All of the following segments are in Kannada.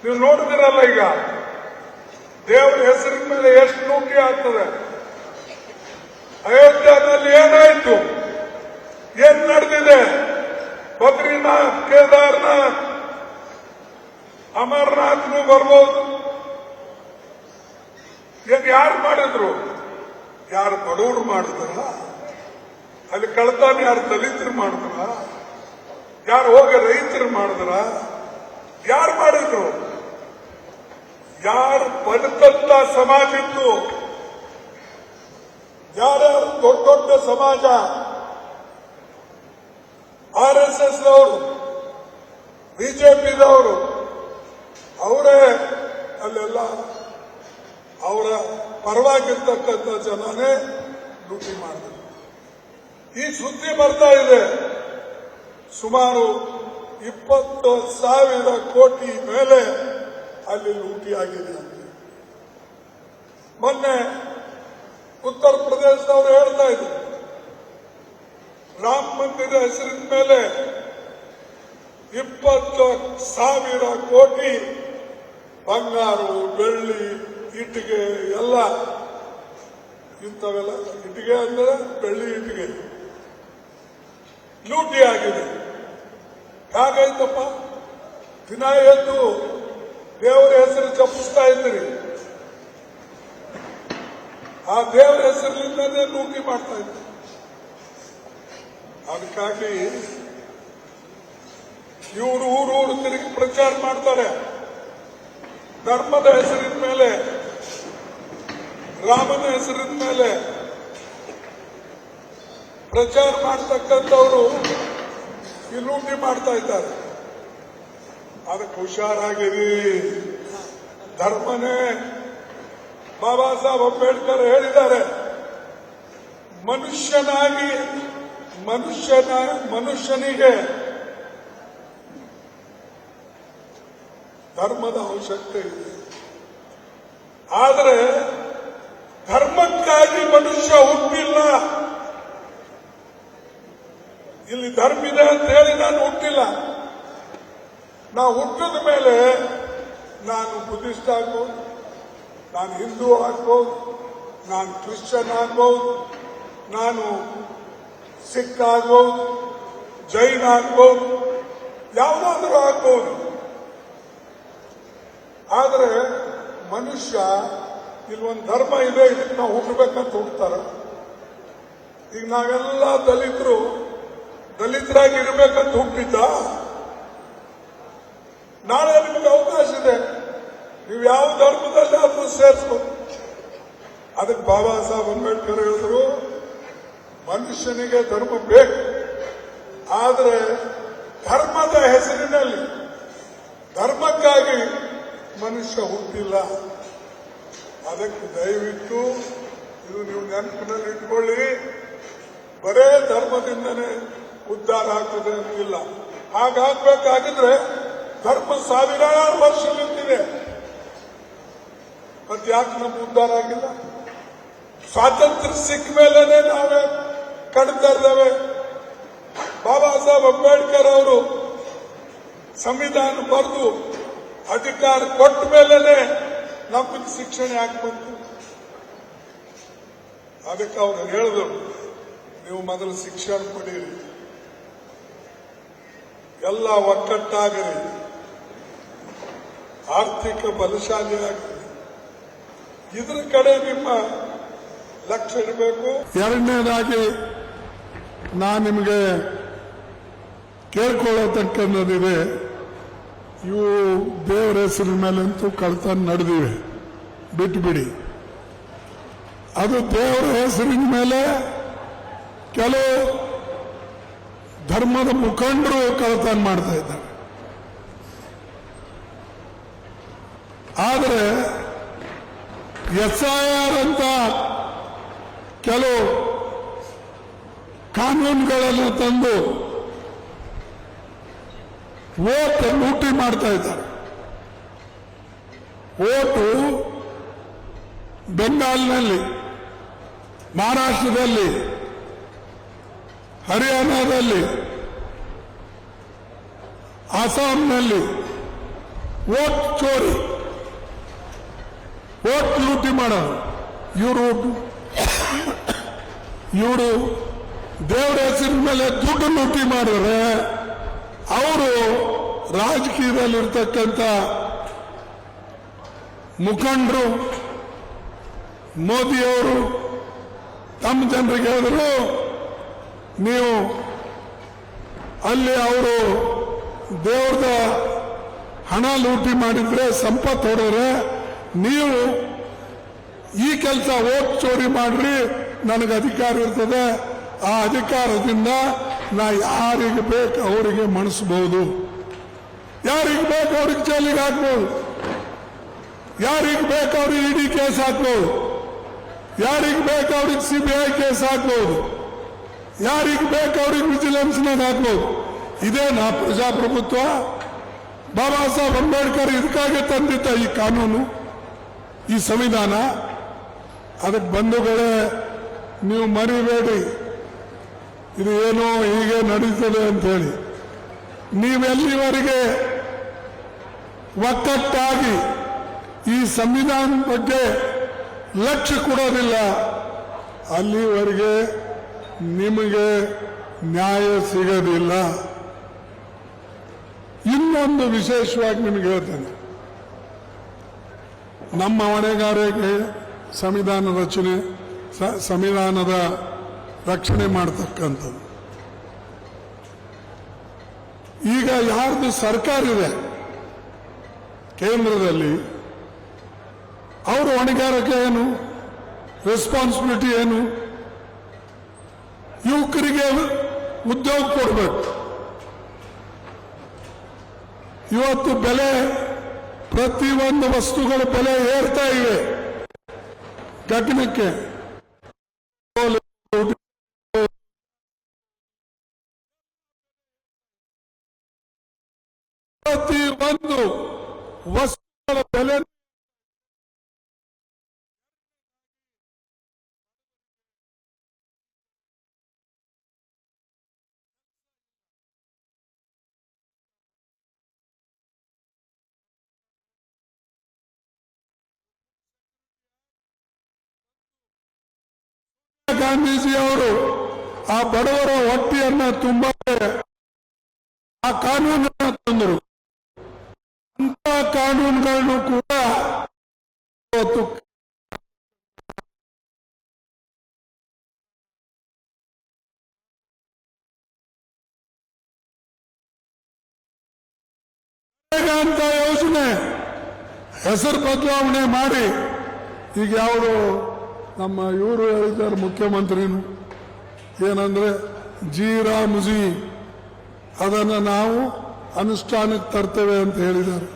ನೀವು ನೋಡಿದಿರಲ್ಲ ಈಗ ದೇವರ ಹೆಸರಿನ ಮೇಲೆ ಎಷ್ಟು ಲೂಟಿ ಆಗ್ತದೆ. ಅಯೋಧ್ಯದಲ್ಲಿ ಏನಾಯ್ತು, ಏನ್ ನಡೆದಿದೆ? ಬದ್ರಿನಾಥ್, ಕೇದಾರ್ನಾಥ್, ಅಮರನಾಥ್ನು ಬರ್ಬೋದು. ಏನ್ ಯಾರು ಮಾಡಿದ್ರು? ಯಾರು ಬಡವರು ಮಾಡಿದ್ರ? ಅಲ್ಲಿ ಕಳ್ತಾನೆ ಯಾರು ದಲಿತರು ಮಾಡಿದ್ರ? ಯಾರು ಹೋಗಿ ರೈತರು ಮಾಡಿದ್ರ? ಯಾರು ಮಾಡಿದ್ರು? ಯಾರು ಬದುಕಂತ ಸಮಾಜ ಇತ್ತು, ಯಾರ್ಯಾರು ದೊಡ್ಡ ದೊಡ್ಡ ಸಮಾಜ, RSS ಅವರು, ಬಿಜೆಪಿದವರು, ಅವರೇ ಅಲ್ಲೆಲ್ಲ ಅವರ ಪರವಾಗಿರ್ತಕ್ಕಂಥ ಜನನೇ ಲೂಟಿ ಮಾಡಿದ್ರು. ಈ ಸುದ್ದಿ ಬರ್ತಾ ಇದೆ, ಸುಮಾರು 20,000 ಕೋಟಿ ಮೇಲೆ ಅಲ್ಲಿ ಲೂಟಿ ಆಗಿದೆ ಅಂತ. ಮೊನ್ನೆ ಉತ್ತರ ಪ್ರದೇಶದವರು ಹೇಳ್ತಾ ಇದ್ರು, ರಾಮ ಮಂದಿರ ಹೆಸರಿನ ಮೇಲೆ 20,000 ಕೋಟಿ ಬಂಗಾರ, ಬೆಳ್ಳಿ, ಇಟ್ಟಿಗೆ ಎಲ್ಲ, ಇಂಥವೆಲ್ಲ ಇಟ್ಟಿಗೆ ಅಂದ್ರೆ ಬೆಳ್ಳಿ ಇಟ್ಟಿಗೆ ಲೂಟಿ ಆಗಿದೆ. ಹಾಗಾಯ್ತಪ್ಪ, ದಿನ ಎದ್ದು ದೇವರ ಹೆಸರು ಜಪಿಸ್ತಾ ಇದ್ದೀರಿ, ಆ ದೇವರ ಹೆಸರಿನಿಂದಲೇ ಲೂಟಿ ಮಾಡ್ತಾ ಇದ್ದೀರಿ. ಅದಕ್ಕಾಗಿ ಇವರು ಊರೂರು ತಿರುಗಿ ಪ್ರಚಾರ ಮಾಡ್ತಾರೆ. ಧರ್ಮದ ಹೆಸರಿನ ಮೇಲೆ, ರಾಮನ ಹೆಸರಿನ ಮೇಲೆ ಪ್ರಚಾರ ಮಾಡ್ತಕ್ಕಂಥವರು ಈ ಲೂಟಿ ಮಾಡ್ತಾ ಇದ್ದಾರೆ. ಅದಕ್ಕೆ ಹುಷಾರಾಗಿರಿ. ಧರ್ಮನೇ ಬಾಬಾ ಸಾಹೇಬ್ ಅಂಬೇಡ್ಕರ್ ಹೇಳಿದ್ದಾರೆ, ಮನುಷ್ಯನಿಗೆ ಧರ್ಮದ ಅವಶ್ಯಕತೆ ಇದೆ. ಆದರೆ ಧರ್ಮಕ್ಕಾಗಿ ಮನುಷ್ಯ ಹುಟ್ಟಿಲ್ಲ. ಇಲ್ಲಿ ಧರ್ಮ ಇದೆ ಅಂತ ಹೇಳಿ ನಾನು ಹುಟ್ಟಿಲ್ಲ. ನಾವು ಹುಟ್ಟಿದ ಮೇಲೆ ನಾನು ಬುದ್ಧಿಸ್ಟ್ ಆಗ್ಬೋದು, ನಾನು ಹಿಂದೂ ಆಗ್ಬೋದು, ನಾನು ಕ್ರಿಶ್ಚಿಯನ್ ಆಗ್ಬೋದು, ನಾನು ಸಿಖ್ ಆಗ್ಬೋದು, ಜೈನ್ ಆಗ್ಬೋದು, ಯಾವುದಾದ್ರೂ ಆಗ್ಬೋದು. ಆದರೆ ಮನುಷ್ಯ ಇಲ್ಲೊಂದು ಧರ್ಮ ಇದೆ, ಇದಕ್ಕೆ ನಾವು ಹುಟ್ಟಬೇಕಂತ ಹುಡ್ತಾರ. ಈಗ ನಾವೆಲ್ಲ ದಲಿತರಾಗಿ ಇರಬೇಕಂತ ಹುಟ್ಟಿದ್ದ. ನಾಳೆ ನಿಮಗೆ ಅವಕಾಶ ಇದೆ, ನೀವು ಯಾವ ಧರ್ಮದಲ್ಲಿ ಆದ್ರೂ ಸೇರಿಸ್ಬೋದು. ಅದಕ್ಕೆ ಬಾಬಾ ಸಾಹೇಬ್ ಅಂಬೇಡ್ಕರ್ ಹೇಳಿದ್ರು, ಮನುಷ್ಯನಿಗೆ ಧರ್ಮ ಬೇಕು, ಆದರೆ ಧರ್ಮದ ಹೆಸರಿನಲ್ಲಿ, ಧರ್ಮಕ್ಕಾಗಿ ಮನುಷ್ಯ ಹುಟ್ಟಿಲ್ಲ. ಅದಕ್ಕೆ ದಯವಿಟ್ಟು ಇದು ನೀವು ನೆನಪಿನಲ್ಲಿ ಇಟ್ಕೊಳ್ಳಿ. ಬರೇ ಧರ್ಮದಿಂದನೇ ಉದ್ಧಾರ ಆಗ್ತದೆ ಅಂತಿಲ್ಲ. ಹಾಗಾಗಬೇಕಾಗಿದ್ರೆ ಧರ್ಮ ಸಾವಿರಾರು ವರ್ಷ ನಿಂತಿದೆ, ಮತ್ತೆ ಯಾಕೆ ನಮ್ಮ ಉದ್ಧಾರ ಆಗಿಲ್ಲ? ಸ್ವಾತಂತ್ರ್ಯ ಸಿಕ್ಕ ಮೇಲೇನೆ ನಾವೇ ಕಡ್ತಾ ಇದ್ದೇವೆ. ಬಾಬಾ ಸಾಹೇಬ್ ಅಂಬೇಡ್ಕರ್ ಅವರು ಸಂವಿಧಾನ ಬರೆದು ಅಧಿಕಾರ ಕೊಟ್ಟ ಮೇಲೇನೆ ನಮಗೆ ಶಿಕ್ಷಣ ಯಾಕೆ ಬಂತು? ಅದಕ್ಕೆ ಅವರು ಹೇಳಿದ್ರು, ನೀವು ಮೊದಲು ಶಿಕ್ಷಣ ಪಡೀರಿ, ಎಲ್ಲ ಒಕ್ಕಟ್ಟಾಗಿರಿ, ಆರ್ಥಿಕ ಬಲಶಾಲಿಯಾಗಿರಿ, ಇದ್ರ ಕಡೆ ನಿಮ್ಮ ಲಕ್ಷ್ಯ ಇರಬೇಕು. ಎರಡನೇದಾಗಿ ನಾನು ನಿಮಗೆ ಕೇಳ್ಕೊಳ್ಳತಕ್ಕಂಥದ್ದಿದೆ, ಇವು ದೇವರ ಹೆಸರಿನ ಮೇಲಂತೂ ಕಳ್ತನ ನಡೆದಿವೆ, ಬಿಟ್ಟುಬಿಡಿ. ಅದು ದೇವರ ಹೆಸರಿನ ಮೇಲೆ ಕೆಲವು ಧರ್ಮದ ಮುಖಂಡರು ಕಳ್ತನ ಮಾಡ್ತಾ ಇದ್ದಾರೆ. ಆದರೆ SIR ಅಂತ ಕೆಲವು ಕಾನೂನುಗಳನ್ನು ತಂದು ವೋಟ್ ಲೂಟಿ ಮಾಡ್ತಾ ಇದ್ದಾರೆ. ವೋಟು ಬೆಂಗಾಲ್ನಲ್ಲಿ, ಮಹಾರಾಷ್ಟ್ರದಲ್ಲಿ, ಹರಿಯಾಣದಲ್ಲಿ, ಅಸ್ಸಾಂನಲ್ಲಿ ವೋಟ್ ಚೋರಿ, ವೋಟ್ ಲೂಟಿ ಮಾಡೋದು. ಇವರು ದೇವರ ಹೆಸರಿನ ಮೇಲೆ ದುಡ್ಡು ಲೂಟಿ ಮಾಡಿದ್ರೆ ಅವರು ರಾಜಕೀಯದಲ್ಲಿರ್ತಕ್ಕಂಥ ಮುಖಂಡರು ಮೋದಿಯವರು ತಮ್ಮ ಜನರಿಗೆ ಹೇಳಿದ್ರು, ನೀವು ಅಲ್ಲಿ ಅವರು ದೇವ್ರದ ಹಣ ಲೂಟಿ ಮಾಡಿದ್ರೆ, ಸಂಪತ್ತು ಹೊಡೆದ್ರೆ, ನೀವು ಈ ಕೆಲಸ ವೋಟ್ ಚೋರಿ ಮಾಡ್ರಿ, ನನಗೆ ಅಧಿಕಾರ ಇರ್ತದೆ, ಆ ಅಧಿಕಾರದಿಂದ ನಾ ಯಾರಿಗೆ ಬೇಕು ಅವರಿಗೆ ಮಣಿಸಬಹುದು, ಯಾರಿಗೆ ಬೇಕು ಅವ್ರಿಗೆ ಜೈಲಿಗೆ ಹಾಕ್ಬೋದು, ಯಾರಿಗೆ ಬೇಕು ಅವ್ರಿಗೆ ಇಡಿ ಕೇಸ್ ಹಾಕ್ಬೋದು, ಯಾರಿಗೆ ಬೇಕು ಅವ್ರಿಗೆ ಸಿಬಿಐ ಕೇಸ್ ಹಾಕ್ಬೋದು, ಯಾರಿಗೆ ಬೇಕು ಅವ್ರಿಗೆ ವಿಜಿಲೆನ್ಸ್ನಾಗ ಹಾಕ್ಬೋದು. ಇದೇನಾ ಪ್ರಜಾಪ್ರಭುತ್ವ? ಬಾಬಾ ಸಾಹೇಬ್ ಅಂಬೇಡ್ಕರ್ ಇದಕ್ಕಾಗಿ ತಂದಿದ್ದ ಈ ಕಾನೂನು, ಈ ಸಂವಿಧಾನ. ಅದಕ್ಕೆ ಬಂಧುಗಳೇ, ನೀವು ಮರಿಬೇಡಿ ಇದು ಏನೋ ಹೀಗೆ ನಡೀತದೆ ಅಂತ ಹೇಳಿ. ನೀವೆಲ್ಲಿವರೆಗೆ ಒಕ್ಕಟ್ಟಾಗಿ ಈ ಸಂವಿಧಾನ ಬಗ್ಗೆ ಲಕ್ಷ್ಯ ಕೊಡೋದಿಲ್ಲ, ಅಲ್ಲಿವರೆಗೆ ನಿಮಗೆ ನ್ಯಾಯ ಸಿಗೋದಿಲ್ಲ. ಇನ್ನೊಂದು ವಿಶೇಷವಾಗಿ ನಿಮಗೆ ಹೇಳ್ತೇನೆ, ನಮ್ಮ ಹೊಣೆಗಾರಿಕೆ ಸಂವಿಧಾನ ರಚನೆ, ಸಂವಿಧಾನದ ರಕ್ಷಣೆ ಮಾಡತಕ್ಕಂಥದ್ದು. ಈಗ ಯಾರ್ದು ಸರ್ಕಾರ ಇದೆ ಕೇಂದ್ರದಲ್ಲಿ, ಅವ್ರ ಹೊಣೆಗಾರಿಕೆ ಏನು, ರೆಸ್ಪಾನ್ಸಿಬಿಲಿಟಿ ಏನು? ಯುವಕರಿಗೆ ಉದ್ಯೋಗ ಕೊಡಬೇಕು. ಇವತ್ತು ಬೆಲೆ, ಪ್ರತಿಯೊಂದು ವಸ್ತುಗಳ ಬೆಲೆ ಏರ್ತಾ ಇವೆ ಗಗನಕ್ಕೆ. ಪ್ರತಿಯೊಂದು ವಸ್ತುಗಳ ಬೆಲೆ ಗಾಂಧೀಜಿಯವರು ಆ ಬಡವರ ಹೊಟ್ಟೆಯನ್ನ ತುಂಬಕ್ಕೆ ಆ ಕಾನೂನನ್ನು ತಂದರು. ಅಂತ ಕಾನೂನುಗಳನ್ನು ಕೂಡ ಇವತ್ತು ಅಂತ ಯೋಜನೆ ಹೆಸರು ಬದಲಾವಣೆ ಮಾಡಿ, ಈಗ ಯಾವುದು ನಮ್ಮ ಇವರು ಹೇಳಿದ್ದಾರೆ ಮುಖ್ಯಮಂತ್ರಿನು, ಏನಂದ್ರೆ ಜಿ ರಾಮ್ಜಿ, ಅದನ್ನು ನಾವು ಅನುಷ್ಠಾನಕ್ಕೆ ತರ್ತೇವೆ ಅಂತ ಹೇಳಿದ್ದಾರೆ.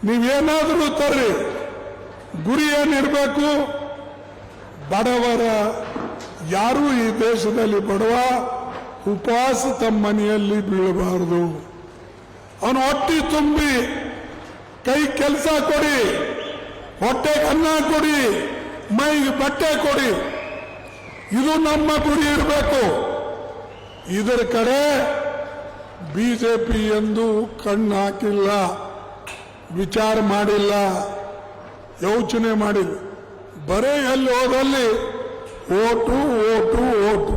ನೀವೇನಾದರೂ ತರ್ರಿ, ಗುರಿ ಏನಿರಬೇಕು? ಬಡವರ ಯಾರೂ ಈ ದೇಶದಲ್ಲಿ ಬಡವ ಉಪವಾಸ ತಮ್ಮ ಮನೆಯಲ್ಲಿ ಬೀಳಬಾರದು. ಅವನು ಹೊಟ್ಟೆ ತುಂಬಿ ಕೈ ಕೆಲಸ ಕೊಡಿ, ಹೊಟ್ಟೆಗೆ ಅನ್ನ ಕೊಡಿ, ಮೈಗೆ ಬಟ್ಟೆ ಕೊಡಿ. ಇದು ನಮ್ಮ ಗುರಿ ಇರಬೇಕು. ಇದರ ಕಡೆ ಬಿಜೆಪಿ ಎಂದು ಕಣ್ಣು ಹಾಕಿಲ್ಲ, ವಿಚಾರ ಮಾಡಿಲ್ಲ, ಯೋಚನೆ ಮಾಡಿಲ್ಲ. ಬರೀ ಎಲ್ಲಿ ಹೋದಲ್ಲಿ ಓಟು ಓಟು ಓಟು.